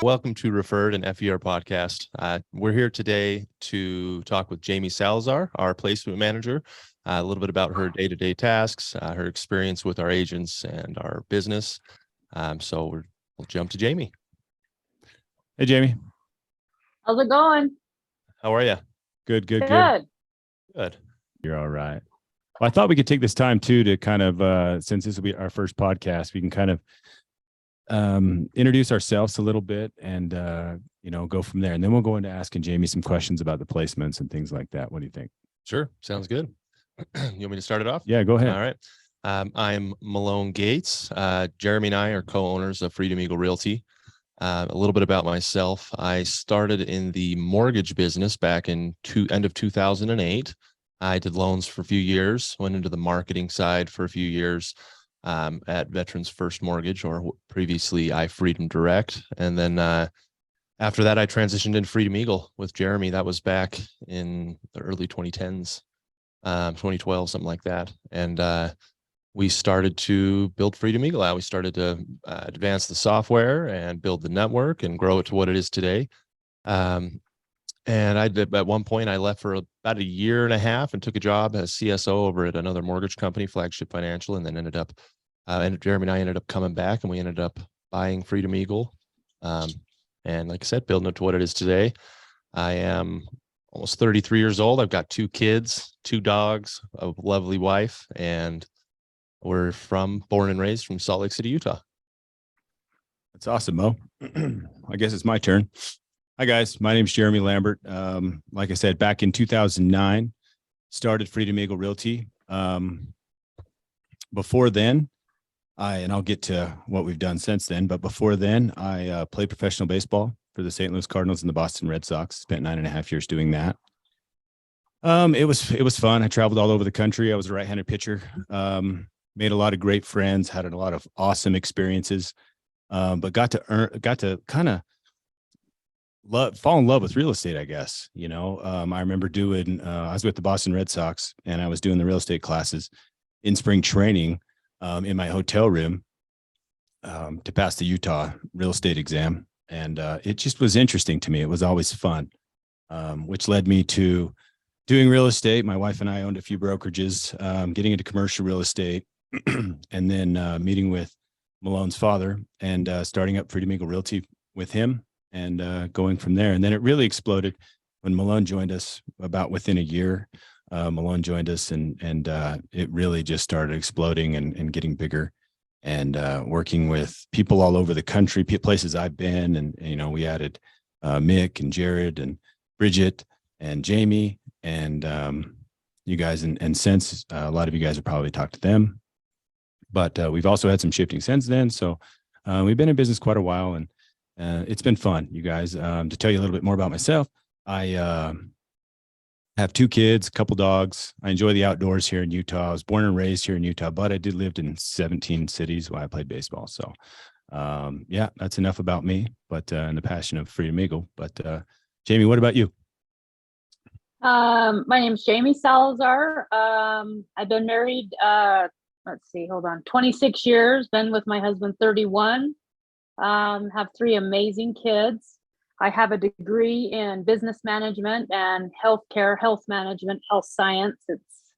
Welcome to Referred and FER podcast. We're here today to talk with Jamie Salazar, our placement manager, a little bit about her day-to-day tasks, her experience with our agents and our business. So we'll jump to Jamie. Hey, Jamie. How's it going? How are you? Good. Good. You're all right. Well, I thought we could take this time too to kind of, since this will be our first podcast, we can kind of introduce ourselves a little bit and, go from there. And then we'll go into asking Jamie some questions about the placements and things like that. What do you think? Sure. Sounds good. You want me to start it off? Yeah, go ahead. All right. I'm Malone Gates. Jeremy and I are co-owners of Freedom Eagle Realty. A little bit about myself. I started in the mortgage business back in end of 2008. I did loans for a few years, went into the marketing side for a few years at Veterans First Mortgage, or previously iFreedom Direct. And then after that, I transitioned into Freedom Eagle with Jeremy. That was back in the early 2010s, 2012, something like that. And we started to build Freedom Eagle out. We started to advance the software and build the network and grow it to what it is today. And at one point, I left for about a year and a half and took a job as CSO over at another mortgage company, Flagship Financial, and then Jeremy and I ended up coming back, and we ended up buying Freedom Eagle. And like I said, building it to what it is today. I am almost 33 years old. I've got 2 kids, 2 dogs, a lovely wife, and we're born and raised from Salt Lake City, Utah. That's awesome, Mo. I guess it's my turn. Hi, guys. My name's Jeremy Lambert. Like I said, back in 2009, started Freedom Eagle Realty. Before then, I'll get to what we've done since then, but before then, I played professional baseball for the St. Louis Cardinals and the Boston Red Sox. Spent 9.5 years doing that. It was fun. I traveled all over the country. I was a right-handed pitcher. Made a lot of great friends, had a lot of awesome experiences, but got to kind of fall in love with real estate, I guess. I remember I was with the Boston Red Sox, and I was doing the real estate classes in spring training in my hotel room to pass the Utah real estate exam. And it just was interesting to me. It was always fun, which led me to doing real estate. My wife and I owned a few brokerages, getting into commercial real estate, and then meeting with Malone's father and starting up Freedom Eagle Realty with him and going from there. And then it really exploded when Malone joined us. About within a year, Malone joined us, and it really just started exploding and getting bigger, and working with people all over the country, places I've been. And, we added Mick and Jared and Bridget and Jamie and you guys. And since a lot of you guys have probably talked to them, but we've also had some shifting since then. So we've been in business quite a while, and it's been fun, you guys. To tell you a little bit more about myself, I have 2 kids, a couple dogs. I enjoy the outdoors here in Utah. I was born and raised here in Utah, but I did live in 17 cities while I played baseball. So, that's enough about me, but and the passion of Freedom Eagle. But Jamie, what about you? My name's Jamie Salazar. I've been married, 26 years, been with my husband 31. Have 3 amazing kids. I have a degree in business management and healthcare, health management, health science. It's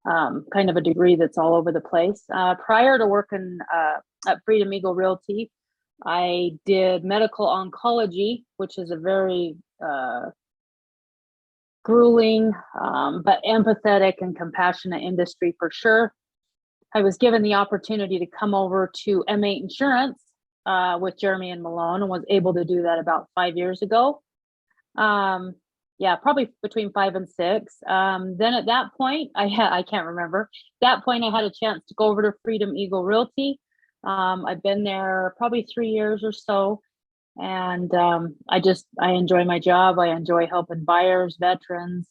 kind of a degree that's all over the place. Prior to working at Freedom Eagle Realty, I did medical oncology, which is a very grueling but empathetic and compassionate industry for sure. I was given the opportunity to come over to M8 Insurance with Jeremy and Malone, and was able to do that about 5 years ago. Probably between 5 and 6. Then at that point, I can't remember. At that point, I had a chance to go over to Freedom Eagle Realty. I've been there probably 3 years or so. And I enjoy my job. I enjoy helping buyers, veterans,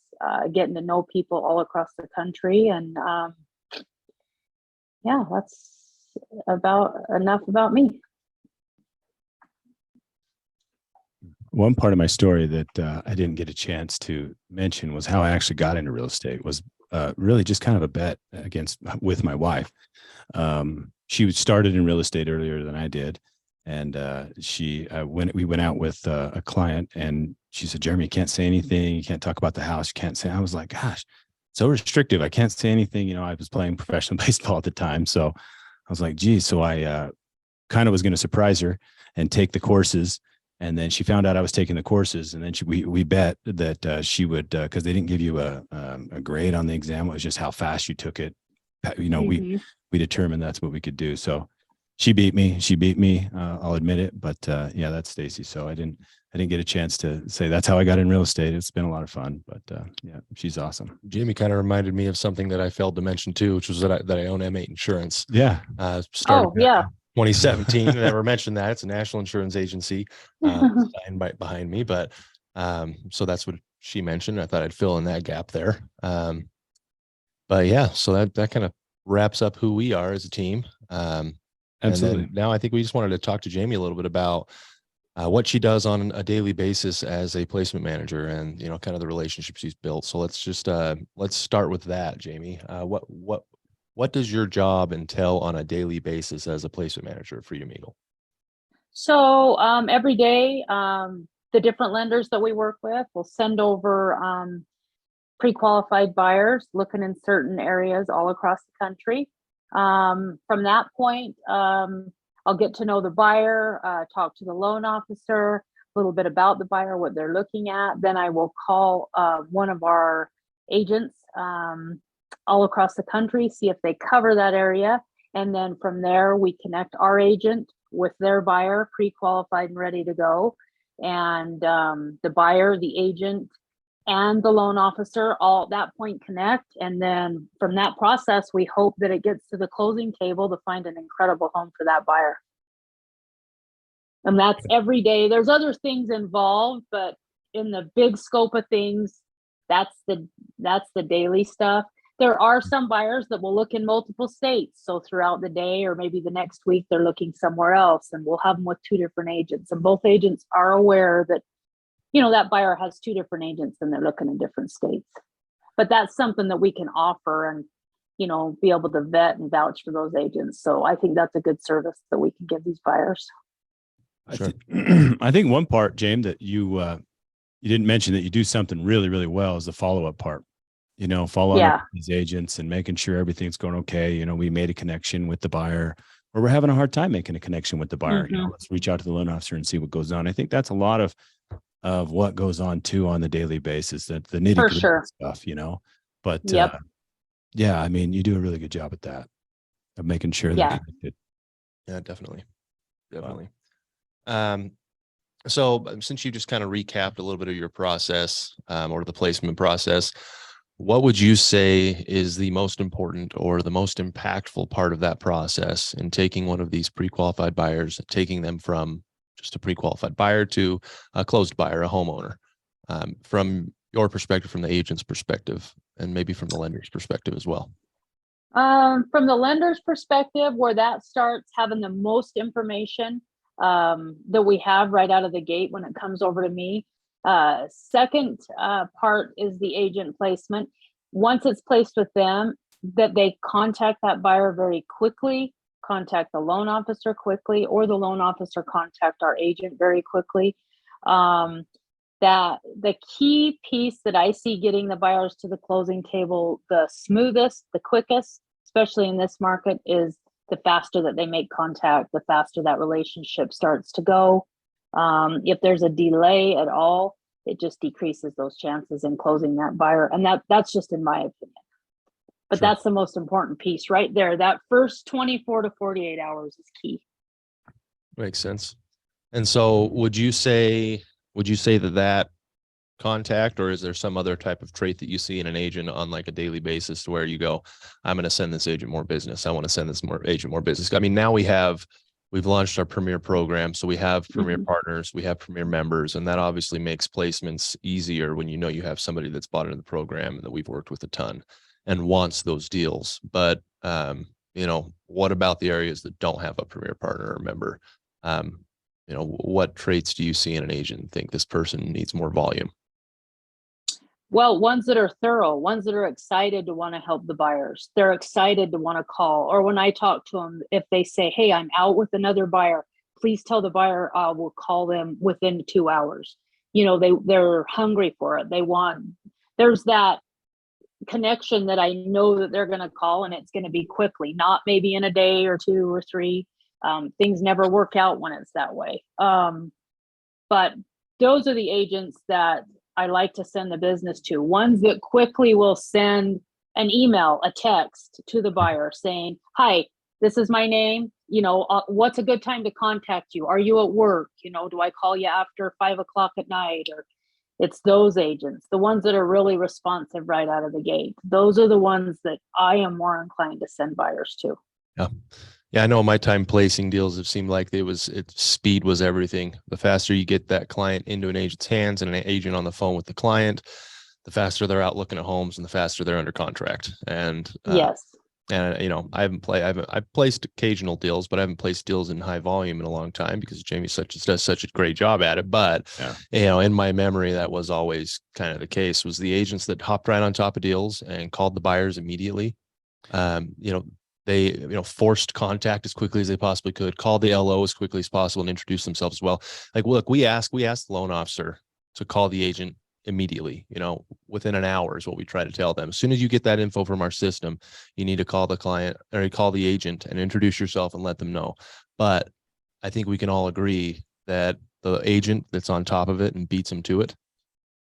getting to know people all across the country. And that's enough about me. One part of my story that I didn't get a chance to mention was how I actually got into real estate. Was really just kind of a bet with my wife. She started in real estate earlier than I did, And we went out with a client, and she said, Jeremy, you can't say anything. You can't talk about the house. You can't say. I was like, gosh, so restrictive. I can't say anything. You know, I was playing professional baseball at the time. So I was like, geez. So I kind of was going to surprise her and take the courses. And then she found out I was taking the courses. And then we bet that she would, because they didn't give you a grade on the exam. It was just how fast you took it. You know, we determined that's what we could do. So she beat me. I'll admit it. But yeah, that's Stacy. So I didn't get a chance to say that's how I got in real estate. It's been a lot of fun. But yeah, she's awesome. Jamie kind of reminded me of something that I failed to mention too, which was that I own M8 Insurance. Yeah. Started Oh, yeah. 2017. I never mentioned that. It's a national insurance agency signed right behind me. But so that's what she mentioned. I thought I'd fill in that gap there. But yeah, so that kind of wraps up who we are as a team. Absolutely. And now I think we just wanted to talk to Jamie a little bit about what she does on a daily basis as a placement manager, and you know, kind of the relationships she's built. So let's start with that, Jamie. What does your job entail on a daily basis as a placement manager at Freedom Eagle? So every day, the different lenders that we work with will send over pre-qualified buyers looking in certain areas all across the country. From that point, I'll get to know the buyer, talk to the loan officer, a little bit about the buyer, what they're looking at. Then I will call one of our agents all across the country, see if they cover that area. And then from there, we connect our agent with their buyer, pre-qualified and ready to go. And the buyer, the agent, and the loan officer all at that point connect. And then from that process, we hope that it gets to the closing table to find an incredible home for that buyer. And that's every day. There's other things involved, but in the big scope of things, that's the daily stuff. There are some buyers that will look in multiple states. So throughout the day or maybe the next week, they're looking somewhere else, and we'll have them with two different agents. And both agents are aware that, you know, that buyer has two different agents and they're looking in different states. But that's something that we can offer and, you know, be able to vet and vouch for those agents. So I think that's a good service that we can give these buyers. Sure. I think one part, James, that you didn't mention that you do something really, really well is the follow-up part. You know, following up with these agents and making sure everything's going okay. You know, we made a connection with the buyer, or we're having a hard time making a connection with the buyer. You know, let's reach out to the loan officer and see what goes on. I think that's a lot of what goes on too on the daily basis, that the nitty gritty stuff, you know. But yeah, I mean, you do a really good job at that, of making sure they're connected. Yeah, definitely. So since you just kind of recapped a little bit of your process or the placement process, what would you say is the most important or the most impactful part of that process in taking one of these pre-qualified buyers, taking them from just a pre-qualified buyer to a closed buyer, a homeowner, from your perspective, from the agent's perspective, and maybe from the lender's perspective as well? From the lender's perspective, where that starts having the most information that we have right out of the gate when it comes over to me. Second part is the agent placement. Once it's placed with them, that they contact that buyer very quickly, contact the loan officer quickly, or the loan officer contact our agent very quickly. That the key piece that I see getting the buyers to the closing table the smoothest, the quickest, especially in this market, is the faster that they make contact, the faster that relationship starts to go. If there's a delay at all, it just decreases those chances in closing that buyer. And that's just in my opinion. But that's the most important piece right there. That first 24 to 48 hours is key. Makes sense. And so would you say that contact, or is there some other type of trait that you see in an agent on like a daily basis to where you go, I'm going to send this agent more business. I want to send this agent more business. I mean, now we've launched our premier program. So we have premier partners, we have premier members, and that obviously makes placements easier when you know you have somebody that's bought into the program and that we've worked with a ton and wants those deals. But, you know, what about the areas that don't have a premier partner or member? You know, what traits do you see in an agent and think this person needs more volume? Well, ones that are thorough, ones that are excited to want to help the buyers. They're excited to want to call. Or when I talk to them, if they say, hey, I'm out with another buyer, please tell the buyer we'll call them within 2 hours. You know, they're hungry for it. There's that connection that I know that they're going to call, and it's going to be quickly, not maybe in a day or 2 or 3. Things never work out when it's that way. But those are the agents that I like to send the business to. Ones that quickly will send an email, a text to the buyer saying, hi, this is my name. You know, what's a good time to contact you? Are you at work? You know, do I call you after 5 o'clock at night? Or it's those agents, the ones that are really responsive right out of the gate. Those are the ones that I am more inclined to send buyers to. Yeah. Yeah, I know in my time placing deals, it seemed like speed was everything. The faster you get that client into an agent's hands and an agent on the phone with the client, the faster they're out looking at homes and the faster they're under contract. And yes. And you know, I've placed occasional deals, but I haven't placed deals in high volume in a long time because Jamie does such a great job at it. But you know, in my memory, that was always kind of the case. Was the agents that hopped right on top of deals and called the buyers immediately. You know, they forced contact as quickly as they possibly could, called the LO as quickly as possible, and introduced themselves as well. Like, look, we asked the loan officer to call the agent immediately, you know, within an hour is what we try to tell them. As soon as you get that info from our system, you need to call the client or call the agent and introduce yourself and let them know. But I think we can all agree that the agent that's on top of it and beats them to it,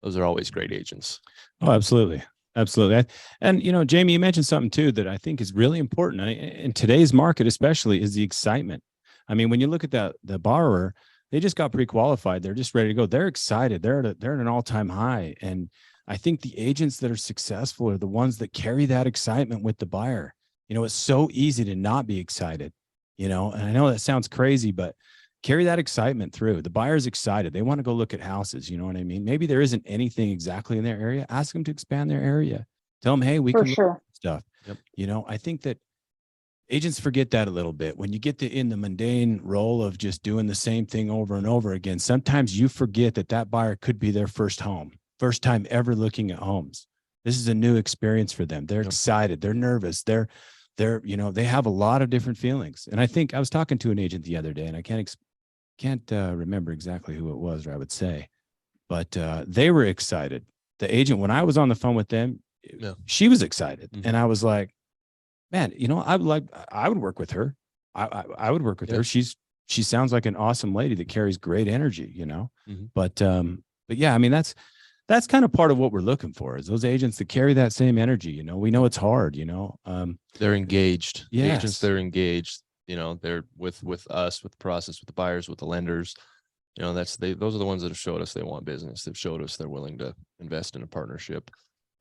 those are always great agents. Oh, absolutely. Absolutely. And, you know, Jamie, you mentioned something too that I think is really important in today's market, especially, is the excitement. I mean, when you look at the borrower, they just got pre-qualified. They're just ready to go. They're excited. They're at an all-time high. And I think the agents that are successful are the ones that carry that excitement with the buyer. You know, it's so easy to not be excited, you know, and I know that sounds crazy, but carry that excitement through. The buyer's excited. They want to go look at houses. You know what I mean? Maybe there isn't anything exactly in their area. Ask them to expand their area. Tell them, hey, we For can sure. look at stuff. Yep. You know, I think that agents forget that a little bit. When you get in the mundane role of just doing the same thing over and over again, sometimes you forget that buyer could be their first home, first time ever looking at homes. This is a new experience for them. They're excited. They're nervous. They're, you know, they have a lot of different feelings. And I think I was talking to an agent the other day, and I can't remember exactly who it was, or I would say, but they were excited. The agent, when I was on the phone with them, she was excited. Mm-hmm. And I was like, man, you know, I would work with her. I would work with her. She sounds like an awesome lady that carries great energy, you know. Mm-hmm. But yeah, I mean, that's kind of part of what we're looking for, is those agents that carry that same energy. You know, we know it's hard, you know. They're engaged. Yes. Agents, they're engaged. You know, they're with us, with the process, with the buyers, with the lenders. You know, those are the ones that have showed us they want business. They've showed us they're willing to invest in a partnership.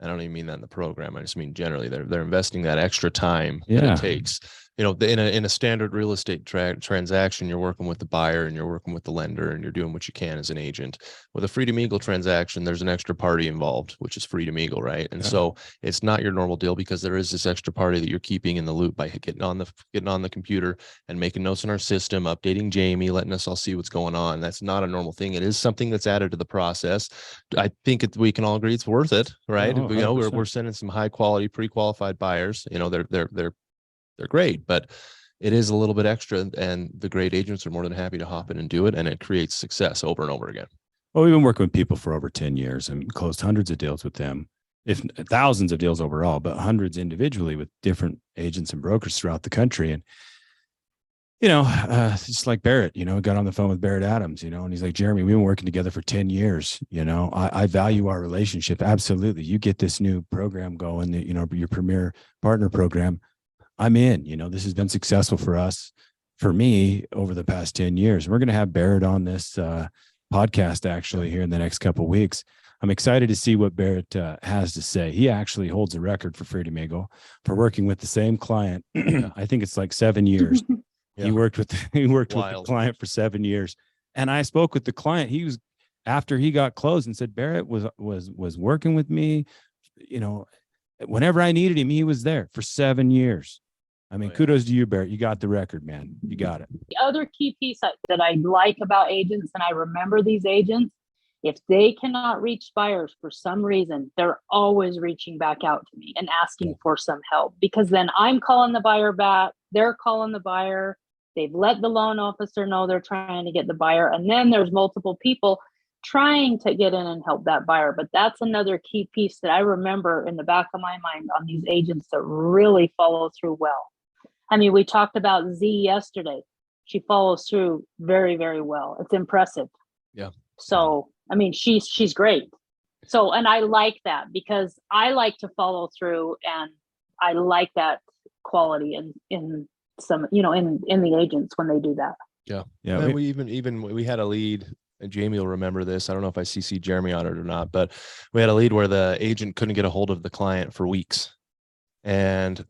I don't even mean that in the program. I just mean generally they're investing that extra time that it takes. You know, in a standard real estate transaction, you're working with the buyer and you're working with the lender and you're doing what you can as an agent. With a Freedom Eagle transaction, there's an extra party involved, which is Freedom Eagle, right? And so it's not your normal deal because there is this extra party that you're keeping in the loop by getting on the computer and making notes in our system, updating Jamie, letting us all see what's going on. That's not a normal thing. It is something that's added to the process. I think we can all agree it's worth it, right? Oh, you know, we're sending some high quality pre-qualified buyers. You know, they're great, but it is a little bit extra, and the great agents are more than happy to hop in and do it, and it creates success over and over again. Well, we've been working with people for over 10 years and closed hundreds of deals with them, if thousands of deals overall, but hundreds individually with different agents and brokers throughout the country. And, you know, just like Barrett, you know, got on the phone with Barrett Adams, you know, and he's like, Jeremy, we've been working together for 10 years. You know, I value our relationship. Absolutely. You get this new program going, you know, your premier partner program. I'm in. You know, this has been successful for us, for me, over the past 10 years. We're going to have Barrett on this podcast actually here in the next couple of weeks. I'm excited to see what Barrett has to say. He actually holds a record for Freedom Eagle for working with the same client. I think it's like 7 years. He worked with the client for 7 years. And I spoke with the client. He was, after he got closed, and said, Barrett was working with me, you know, whenever I needed him, he was there for 7 years. I mean, kudos to you, Barrett. You got the record, man. You got it. The other key piece that I like about agents, and I remember these agents, if they cannot reach buyers for some reason, they're always reaching back out to me and asking for some help, because then I'm calling the buyer back. They're calling the buyer. They've let the loan officer know they're trying to get the buyer. And then there's multiple people trying to get in and help that buyer. But that's another key piece that I remember in the back of my mind on these agents that really follow through well. I mean, we talked about Z yesterday. She follows through very, very well. It's impressive. Yeah. So, I mean, she's great. So, and I like that because I like to follow through, and I like that quality in some, in the agents when they do that. Yeah. Yeah. And we had a lead, and Jamie will remember this. I don't know if I CC Jeremy on it or not, but we had a lead where the agent couldn't get a hold of the client for weeks and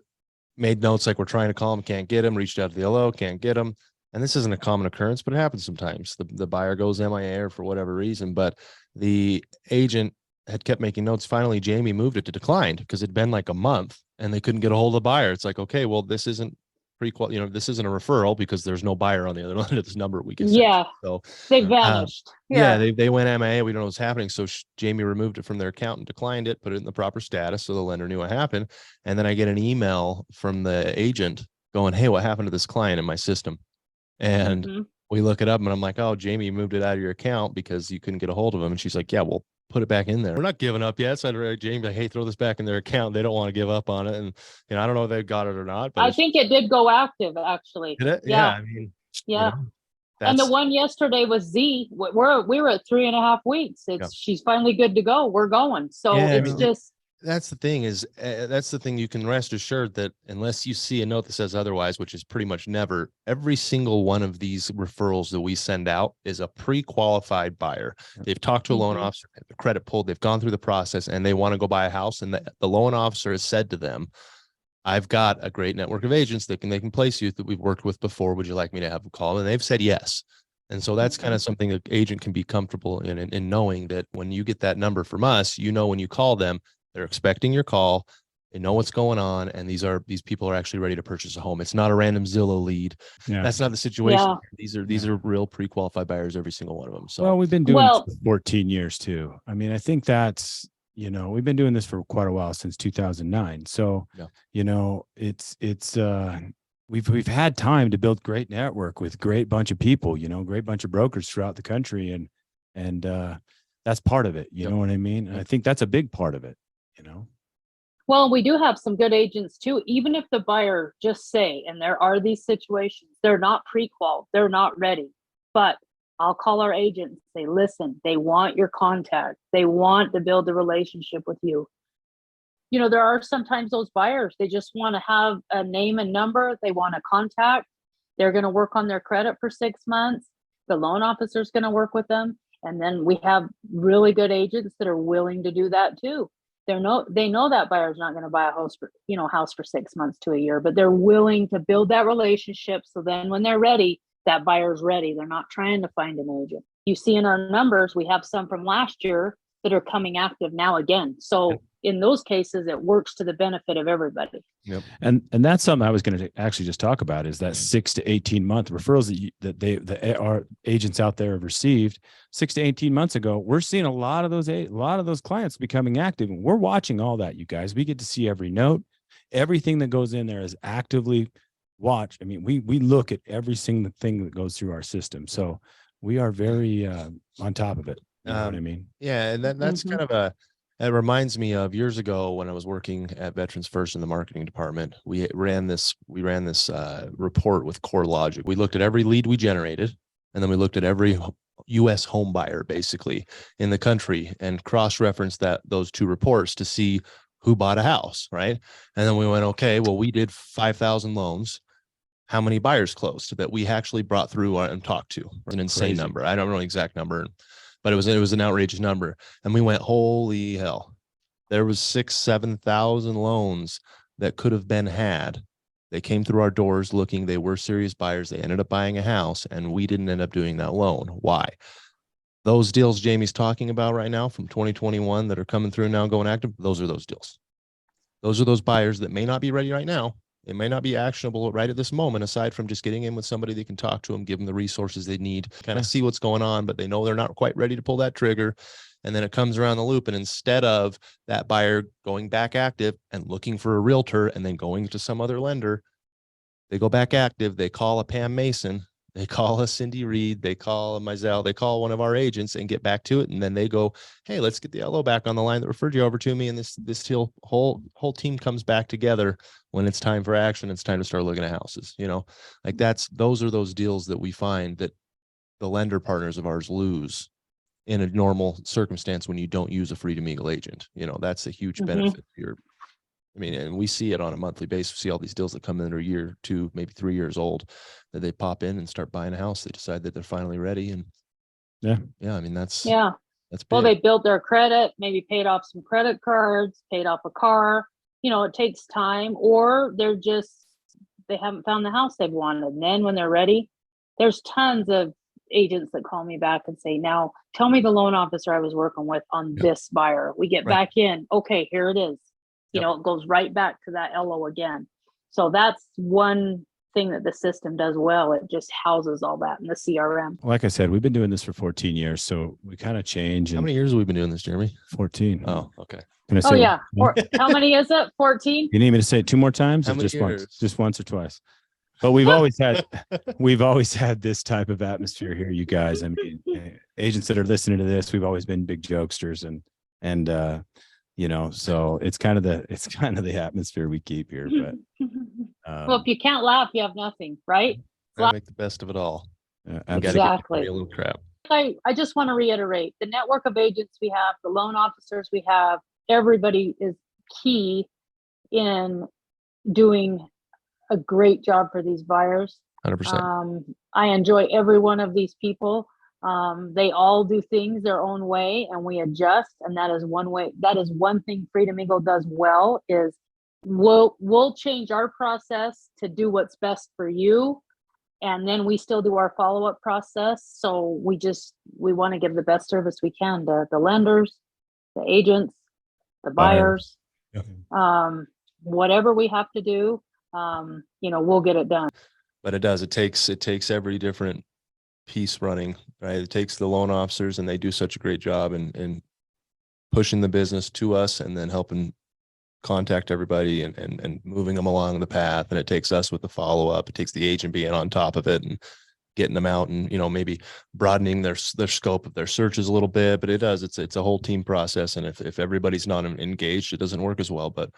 made notes like, we're trying to call him, can't get him, reached out to the LO, can't get him. And this isn't a common occurrence, but it happens sometimes. The buyer goes MIA or for whatever reason, but the agent had kept making notes. Finally, Jamie moved it to declined because it'd been like a month and they couldn't get a hold of the buyer. It's like, okay, well, this isn't this isn't a referral because there's no buyer on the other end of this number we can send. Yeah. So they vanished. yeah, they went MIA. We don't know what's happening. So Jamie removed it from their account and declined it, put it in the proper status so the lender knew what happened. And then I get an email from the agent going, hey, what happened to this client in my system? And we look it up and I'm like, oh, Jamie moved it out of your account because you couldn't get a hold of him. And she's like, yeah, well, put it back in there. We're not giving up yet. So I'd Jamie, like, hey, throw this back in their account. They don't want to give up on it. And I don't know if they got it or not, but I think it did go active actually. did it? Yeah. I mean, yeah. And the one yesterday was Z. We were at 3.5 weeks. She's finally good to go. We're going. So that's the thing that's the thing. You can rest assured that unless you see a note that says otherwise, which is pretty much never, every single one of these referrals that we send out is a pre-qualified buyer. They've talked to a loan officer, the credit pulled, they've gone through the process, and they want to go buy a house. And the loan officer has said to them, I've got a great network of agents that they can place you that we've worked with before. Would you like me to have them call? And they've said yes. And so that's kind of something that agent can be comfortable in knowing that when you get that number from us, when you call them, they're expecting your call. They know what's going on. And these people are actually ready to purchase a home. It's not a random Zillow lead. Yeah. That's not the situation. Yeah. These are real pre-qualified buyers, every single one of them. So, well, we've been doing this for 14 years too. I mean, I think that's, we've been doing this for quite a while, since 2009. So, we've had time to build great network with great bunch of people, great bunch of brokers throughout the country. And that's part of it. You know what I mean? And I think that's a big part of it, Well, we do have some good agents too, even if the buyer just say, and there are these situations, they're not pre-qual, they're not ready, but I'll call our agent and say, listen, they want your contact. They want to build a relationship with you. There are sometimes those buyers, they just want to have a name and number. They want to contact. They're going to work on their credit for 6 months. The loan officer is going to work with them. And then we have really good agents that are willing to do that too. They know that buyer's not going to buy a house for 6 months to a year, but they're willing to build that relationship. So then when they're ready, that buyer's ready. They're not trying to find an agent. You see in our numbers, we have some from last year that are coming active now again. So in those cases, it works to the benefit of everybody. Yep. And that's something I was going to actually just talk about, is that 6 to 18 month referrals that our agents out there have received 6 to 18 months ago. We're seeing a lot of those clients becoming active, and we're watching all that, you guys. We get to see every note, everything that goes in there is actively watched. I mean, we look at every single thing that goes through our system. So we are very on top of it. You know what I mean? Yeah. And that's kind of it reminds me of years ago when I was working at Veterans First in the marketing department. We ran this report with CoreLogic. We looked at every lead we generated, and then we looked at every U.S. home buyer basically in the country and cross-referenced those two reports to see who bought a house, right? And then we went, okay, well, we did 5,000 loans. How many buyers closed that we actually brought through and talked to? An insane number. I don't know the exact number, but it was an outrageous number. And we went, holy hell, there was 7,000 loans that could have been had. They came through our doors looking, they were serious buyers. They ended up buying a house, and we didn't end up doing that loan. Why? Those deals Jamie's talking about right now from 2021 that are coming through now going active, those are those deals. Those are those buyers that may not be ready right now. It may not be actionable right at this moment, aside from just getting in with somebody they can talk to them, give them the resources they need, kind of see what's going on, but they know they're not quite ready to pull that trigger. And then it comes around the loop. And instead of that buyer going back active and looking for a realtor and then going to some other lender, They go back active. They call a Pam Mason. They call a Cindy Reed. They call a Mizell. They call one of our agents and get back to it. And then they go, hey, let's get the LO back on the line that referred you over to me. And this whole team comes back together when it's time for action. It's time to start looking at houses. You know, like those are those deals that we find that the lender partners of ours lose in a normal circumstance when you don't use a Freedom Eagle agent. You know, that's a huge benefit here. I mean, and we see it on a monthly basis. We see all these deals that come in that are a year, 2, maybe 3 years old, that they pop in and start buying a house. They decide that they're finally ready. And yeah, I mean, that's big. Well, they built their credit, maybe paid off some credit cards, paid off a car. You know, it takes time, or they haven't found the house they've wanted. And then when they're ready, there's tons of agents that call me back and say, now tell me the loan officer I was working with on this buyer. We get back in. Okay, here it is. You know, it goes right back to that LO again. So that's one thing that the system does well. It just houses all that in the CRM. Like I said, we've been doing this for 14 years, so we kind of change. How many years have we been doing this, Jeremy? 14. Oh, okay. Can I say How many is it? 14? You need me to say it 2 more times, or just once? Just once or twice? But we've always had this type of atmosphere here, you guys. I mean, agents that are listening to this, we've always been big jokesters, and you know, so it's kind of the atmosphere we keep here. But well, if you can't laugh, you have nothing, right? Make the best of it all. Exactly. A little crap. I just want to reiterate, the network of agents we have, the loan officers we have, everybody is key in doing a great job for these buyers. 100%. I enjoy every one of these people. They all do things their own way, and we adjust. And that is one thing Freedom Eagle does well, is we'll change our process to do what's best for you. And then we still do our follow-up process. So we want to give the best service we can to the lenders, the agents, the buyers, whatever we have to do. You know, we'll get it done. But it takes every different piece running, right? It takes the loan officers, and they do such a great job in pushing the business to us, and then helping contact everybody and moving them along the path. And it takes us with the follow-up. It takes the agent being on top of it and getting them out, and, you know, maybe broadening their scope of their searches a little bit. But it's a whole team process. And if everybody's not engaged, it doesn't work as well. But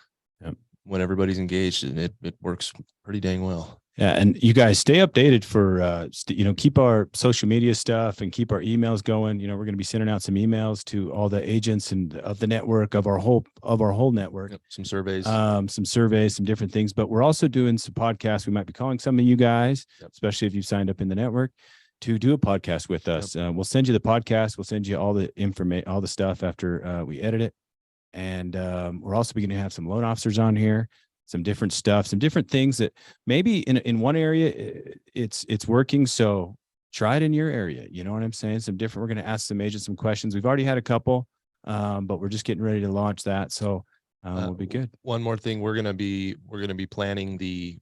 when everybody's engaged, it works pretty dang well. Yeah. And you guys stay updated for, keep our social media stuff and keep our emails going. You know, we're going to be sending out some emails to all the agents and of the network, of our whole network. Some surveys, some different things, but we're also doing some podcasts. We might be calling some of you guys, especially if you've signed up in the network, to do a podcast with us. We'll send you the podcast. We'll send you all the information, all the stuff after we edit it. And we're also going to have some loan officers on here, some different stuff, some different things that maybe in one area it's working. So try it in your area. You know what I'm saying? We're going to ask some agents some questions. We've already had a couple, but we're just getting ready to launch that. So we'll be good. One more thing, we're going to be planning the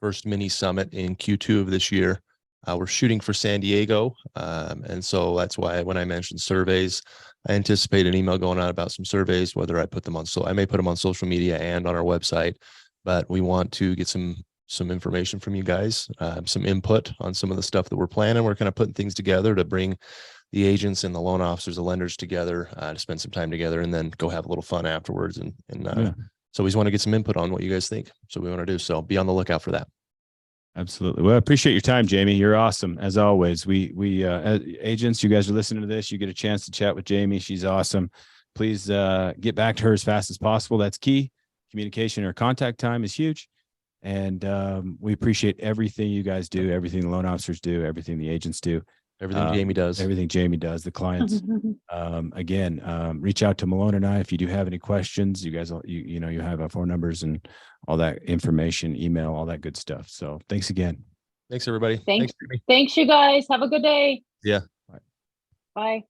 first mini summit in Q2 of this year. We're shooting for San Diego. And so that's why when I mentioned surveys, I anticipate an email going out about some surveys, whether I put them on, I may put them on social media and on our website, but we want to get some information from you guys, some input on some of the stuff that we're planning. We're kind of putting things together to bring the agents and the loan officers, the lenders together, to spend some time together, and then go have a little fun afterwards. So we just want to get some input on what you guys think. So we want to do, so be on the lookout for that. Absolutely. Well, I appreciate your time, Jamie. You're awesome as always. We as agents, you guys are listening to this, you get a chance to chat with Jamie. She's awesome. Please get back to her as fast as possible. That's key. Communication or contact time is huge. And we appreciate everything you guys do, everything the loan officers do, everything the agents do. Everything Jamie does. Everything Jamie does, the clients. Again, reach out to Malone and I if you do have any questions. You guys, you have our phone numbers and all that information, email, all that good stuff. So thanks again. Thanks, everybody. Thanks, you guys. Have a good day. Yeah. Bye.